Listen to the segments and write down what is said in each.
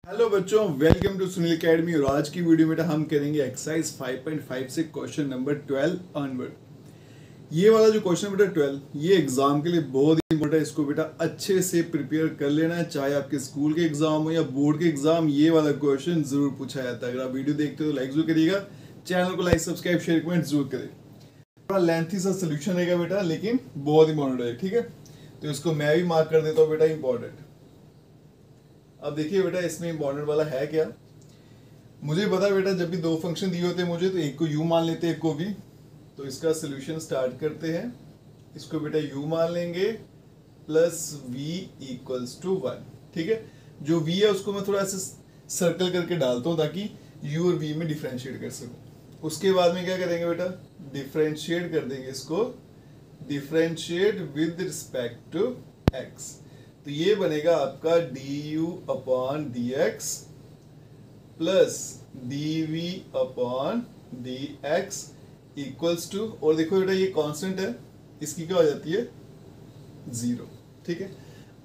Hello बच्चों, welcome to Sunil academy. और आज की वीडियो में हम करेंगे एक्सरसाइज 5.5 से क्वेश्चन नंबर 12 ऑनवर्ड। ये वाला जो क्वेश्चन बेटा 12 ये एग्जाम के लिए बहुत इंपॉर्टेंट है। इसको बेटा अच्छे से प्रिपेयर कर लेना है, चाहे आपके स्कूल के एग्जाम हो या बोर्ड के एग्जाम, ये वाला क्वेश्चन जरूर पूछा जाता है। अगर आप वीडियो देखते हो तो लाइक जरूर करिएगा, चैनल को लाइक सब्सक्राइब शेयर कमेंट जरूर करें। थोड़ा लेंथी सा सोल्यूशन रहेगा बेटा, लेकिन बहुत इंपॉर्टेंट है। ठीक है, तो इसको मैं भी मार्क कर देता हूँ बेटा इंपॉर्टेंट। अब देखिए बेटा, इसमें इंपॉर्टेंट वाला है क्या, मुझे पता बेटा जब भी दो फंक्शन दिए होते हैं मुझे, तो एक को u मान लेते हैं एक को v। तो इसका सोल्यूशन स्टार्ट करते हैं। इसको बेटा u मान लेंगे प्लस v इक्वल्स टू 1। ठीक है, जो v है उसको मैं थोड़ा ऐसे सर्कल करके डालता हूँ ताकि u और v में डिफ्रेंशिएट कर सकूँ। उसके बाद में क्या करेंगे बेटा, डिफ्रेंशिएट कर देंगे इसको, differentiate with respect to x। तो ये बनेगा आपका du upon dx plus dv upon dx equals to, और देखो बेटा ये कांस्टेंट है, इसकी क्या हो जाती है 0। ठीक है,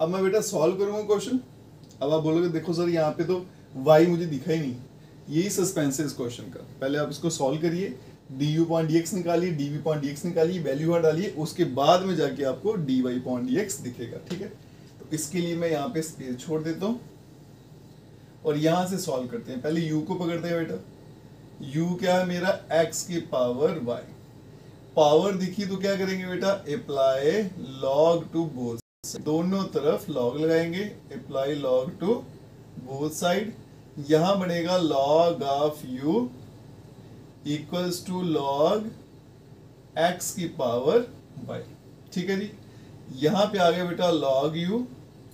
अब मैं बेटा सॉल्व करूंगा क्वेश्चन। अब आप बोलोगे देखो सर यहाँ पे तो y मुझे दिखा ही नहीं, यही सस्पेंस है इस क्वेश्चन का। पहले आप इसको सॉल्व करिए, du अपॉन dx निकालिए, dv अपॉन dx निकालिए, वैल्यू यहाँ डालिए, उसके बाद में जाके आपको dy अपॉन dx दिखेगा। ठीक है, इसके लिए मैं यहाँ पे स्पेस छोड़ देता हूँ और यहाँ से सॉल्व करते हैं। पहले u को पकड़ते हैं बेटा, u क्या है मेरा x की पावर y। पावर दिखी तो क्या करेंगे बेटा, अप्लाई log टू बोथ, दोनों तरफ log लगाएंगे, apply log to both side. यहाँ बनेगा log of u equals to log x की पावर y। ठीक है जी, यहाँ पे आ गया बेटा log u,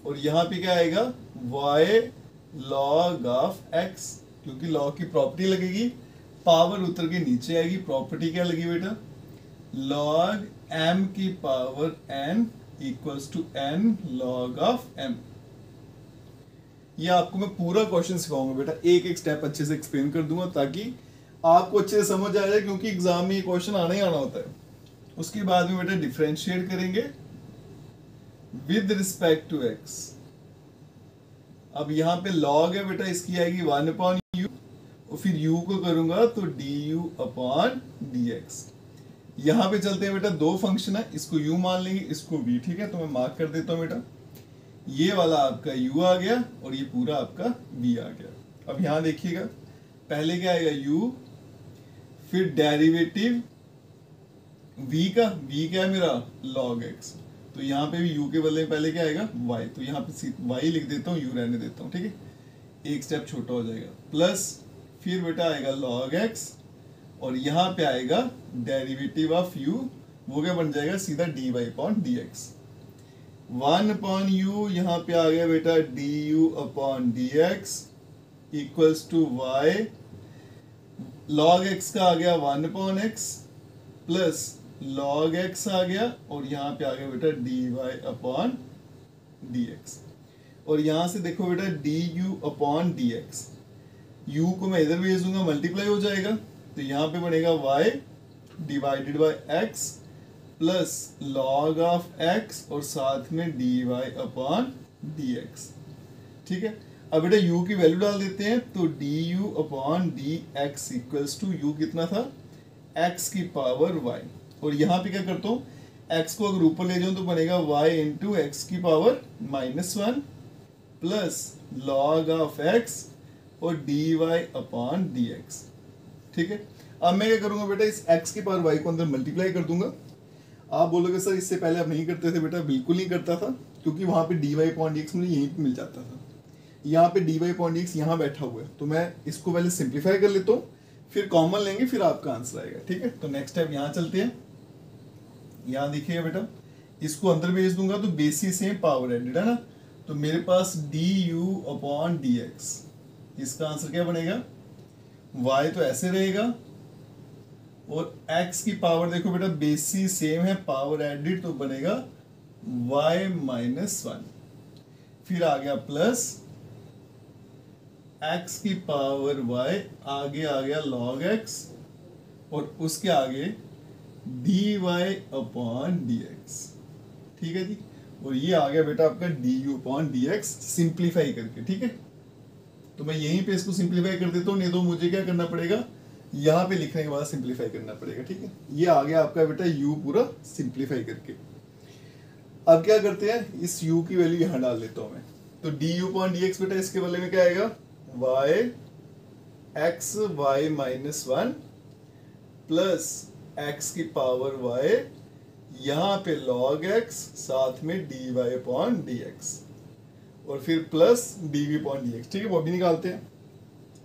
और यहाँ पे क्या आएगा y log ऑफ x, क्योंकि log की प्रॉपर्टी लगेगी, पावर उतर के नीचे आएगी। प्रॉपर्टी क्या लगी बेटा, log m की power n equals to n log of m। ये आपको मैं पूरा क्वेश्चन सिखाऊंगा बेटा, एक एक स्टेप अच्छे से एक्सप्लेन कर दूंगा ताकि आपको अच्छे से समझ आ जाए, क्योंकि एग्जाम में ये क्वेश्चन आना ही आना होता है। उसके बाद में बेटा डिफरेंशिएट करेंगे विद रिस्पेक्ट टू x। अब यहाँ पे log है बेटा, इसकी आएगी 1 अपॉन u, और फिर u को करूंगा तो du अपॉन dx। यहाँ पे चलते हैं बेटा, दो फंक्शन है, इसको u मान लेंगे, इसको v। ठीक है, तो मैं मार्क कर देता हूँ बेटा, ये वाला आपका u आ गया और ये पूरा आपका v आ गया। अब यहाँ देखिएगा, पहले क्या आएगा u, फिर डेरिवेटिव v का, v क्या है मेरा log x, तो यहाँ पे भी u के बदले में पहले क्या आएगा y, तो यहाँ पे y लिख देता हूँ, u रहने देता हूँ। ठीक है, एक स्टेप छोटा हो जाएगा, प्लस फिर बेटा आएगा log x, और यहाँ पे आएगा डेरिवेटिव ऑफ u, वो क्या बन जाएगा सीधा dy upon dx। 1 upon u, यहाँ पे आ गया बेटा du upon dx equals to y, log x का आ गया 1 upon x plus log x आ गया, और यहाँ पे आ गया बेटा dy अपॉन dx। और यहाँ से देखो बेटा du अपॉन dx, u को मैं इधर भेज दूंगा, मल्टीप्लाई हो जाएगा, तो यहाँ पे बनेगा y divided by x plus log of x और साथ में dy अपॉन dx। ठीक है, अब बेटा u की वैल्यू डाल देते हैं, तो du upon dx equals to u कितना था x की पावर y, और यहाँ पे क्या करता हूँ, x को अगर ऊपर ले जाऊं तो बनेगा y इंटू एक्स की power -1 plus log of x और dy अपॉन dx। ठीक है, अब मैं क्या करूंगा बेटा, इस x की पावर y को अंदर मल्टीप्लाई कर दूंगा। आप बोलोगे सर इससे पहले आप नहीं करते थे, बेटा बिल्कुल नहीं करता था, क्योंकि वहां पे dy अपॉन dx मुझे यहीं पे मिल जाता था। यहाँ पे dy अपॉन dx यहाँ बैठा हुआ है, तो मैं इसको पहले सिंप्लीफाई कर लेता हूँ, फिर कॉमन लेंगे, फिर आपका आंसर आएगा। ठीक है, तो नेक्स्ट स्टेप यहाँ चलते हैं। यहाँ देखिएगा बेटा, इसको अंदर भेज दूंगा तो बेसिस सेम पावर एडेड है ना, तो मेरे पास du अपॉन dx, इसका आंसर क्या बनेगा, y तो ऐसे रहेगा, और x की पावर देखो बेटा बेसिस सेम है, पावर एडेड, तो बनेगा y -1, फिर आ गया प्लस x की पावर y, आगे आ गया log x, और उसके आगे dy अपॉन dx। ठीक है जी, और ये आ गया बेटा आपका du अपॉन dx सिंप्लीफाई करके। ठीक है, तो मैं यहीं पे इसको सिंप्लीफाई कर देता हूँ, नहीं तो मुझे क्या करना पड़ेगा, यहाँ पे लिखने के बाद सिंप्लीफाई करना पड़ेगा। ठीक है, ये आ गया आपका बेटा u पूरा सिंप्लीफाई करके। अब क्या करते हैं, इस u की वैल्यू यहाँ डाल लेता हूँ मैं, तो du/dx बेटा इसके बदले में क्या आएगा, y x y minus 1 plus x की पावर y, यहाँ पे log x साथ में dy/dx और फिर प्लस dv/dx। ठीक है, वो भी निकालते हैं।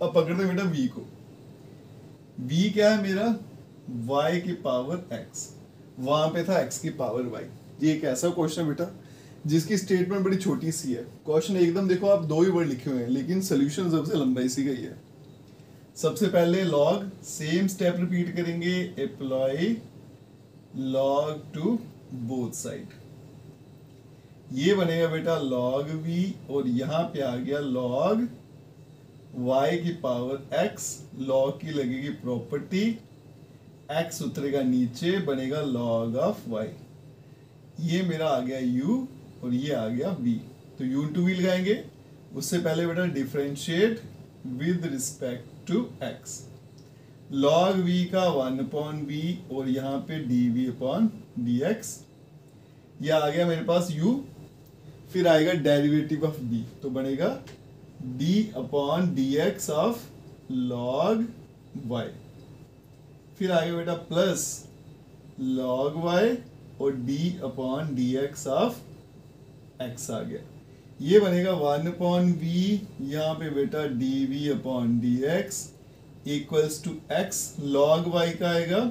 अब पकड़ते हैं बेटा v को, v क्या है मेरा, y की पावर x, वहां पे था x की पावर y। ये एक ऐसा क्वेश्चन है बेटा जिसकी स्टेटमेंट बड़ी छोटी सी है। क्वेश्चन एकदम देखो आप 2 ही वर्ड लिखे हुए हैं, लेकिन सोल्यूशन सबसे लंबा इसी का ही है। सबसे पहले log, सेम स्टेप रिपीट करेंगे, apply log to both side, ये बनेगा बेटा log v और यहाँ पे आ गया log y की पावर x, log की लगेगी प्रॉपर्टी, x उतरेगा नीचे, बनेगा log ऑफ y। ये मेरा आ गया u और ये आ गया v, तो u इंटू v लगाएंगे। उससे पहले बेटा differentiate with respect to x, log v का 1/v और यहाँ पे dv/dx, ये आ गया मेरे पास u। फिर आएगा डेरिवेटिव ऑफ b, तो बनेगा d/dx ऑफ log y। फिर आएगा बेटा प्लस log y और d/dx ऑफ x आ गया, ये बनेगा 1/v, यहाँ पे बेटा dv/dx equals to x, log y का आएगा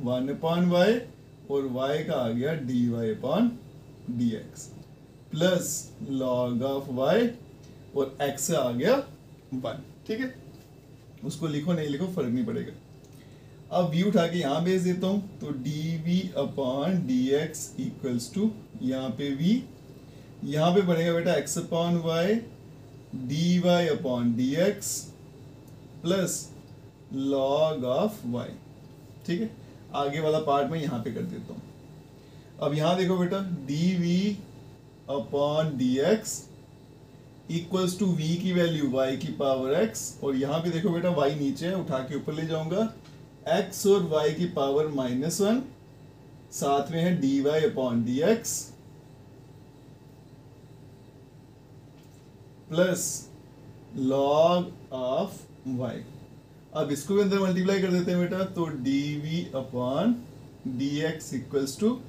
1/y और y का आ गया dy/dx plus log of y और x आ गया 1। ठीक है, उसको लिखो नहीं लिखो फर्क नहीं पड़ेगा। अब v उठा के यहाँ भेज देता हूँ, तो dv/dx इक्वल्स टू यहाँ पे v, यहाँ पे बनेगा बेटा x/y dy/dx plus log of y। ठीक है, आगे वाला पार्ट मैं यहाँ पे कर देता हूँ। अब यहाँ देखो बेटा dv/dx इक्वल्स टू v की वैल्यू y की पावर x, और यहाँ पे देखो बेटा y नीचे है, उठा के ऊपर ले जाऊंगा, x और y की पावर -1, साथ में है dy/dx plus log of y। अब इसको भी अंदर मल्टीप्लाई कर देते हैं बेटा, तो dv/dx इक्वल्स टू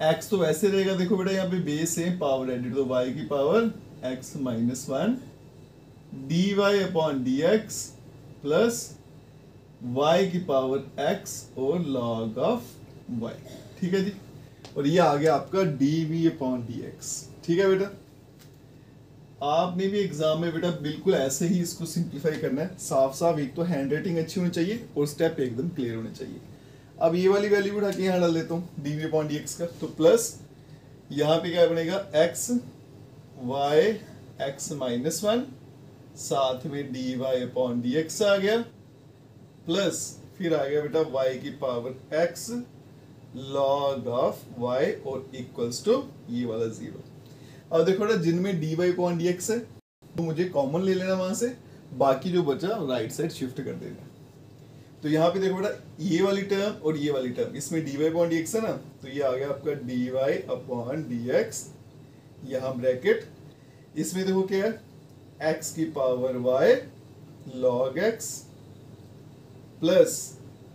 x तो वैसे रहेगा, देखो बेटा यहाँ पे बेस है, पावर एडिड, तो y की power x minus 1 dy/dx plus y की पावर x और log ऑफ y। ठीक है जी, और ये आ गया आपका dv/dx। ठीक है बेटा, आपने भी एग्जाम में बेटा बिल्कुल ऐसे ही इसको सिंप्लीफाई करना है, साफ साफ। एक तो हैंड राइटिंग अच्छी होनी चाहिए और स्टेप एकदम क्लियर होने चाहिए। अब ये वाली वैल्यू उठा के यहाँ डाल देता हूँ dv/dx का, तो प्लस यहाँ पे क्या बनेगा x y x माइनस 1, साथ में dy/dx आ गया, प्लस फिर आ गया बेटा y की power x log of y और इक्वल्स टू ये वाला 0। अब देखो ना, जिनमें dy/dx है तो मुझे कॉमन ले लेना वहां से, बाकी जो बचा राइट साइड शिफ्ट कर देना। तो यहाँ पे देखो बेटा ये वाली टर्म और ये वाली टर्म, इसमें dy/dx है ना, तो ये आ गया आपका dy/dx, यहाँ ब्रैकेट, इसमें देखो क्या है, x की power y log x plus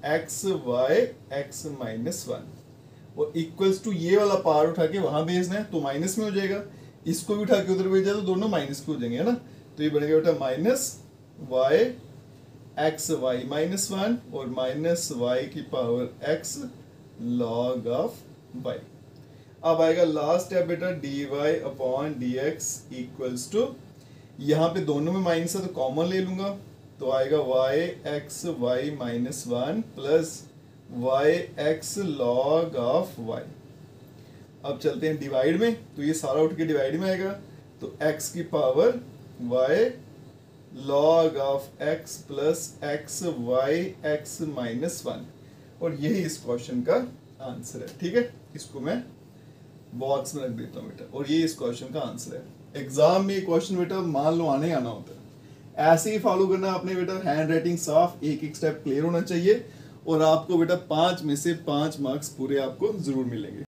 x y x minus 1 और इक्वल्स टू ये वाला पार्ट उठा के वहां भेजना है, तो माइनस में हो जाएगा, इसको भी उठा के उधर भेजा तो दोनों माइनस के हो जाएंगे, है ना। तो ये बनेगा बेटा minus y x y minus 1 और माइनस y की power x log of y। अब आएगा लास्ट स्टेप बेटा dy/dx इक्वल्स टू, यहाँ पे दोनों में माइनस है तो कॉमन ले लूंगा, तो आएगा y x y minus 1 plus y x log of y। अब चलते हैं डिवाइड में, तो ये सारा उठ के डिवाइड में आएगा, तो x की power y log of x plus x y x minus 1, और यही इस क्वेश्चन का आंसर है। ठीक है, इसको मैं बॉक्स में रख देता हूँ बेटा, और ये इस क्वेश्चन का आंसर है। एग्जाम में क्वेश्चन बेटा मान लो आने आना होता है, ऐसे ही फॉलो करना आपने बेटा, हैंड राइटिंग साफ, एक एक स्टेप क्लियर होना चाहिए और आपको बेटा 5 में से 5 मार्क्स पूरे आपको जरूर मिलेंगे।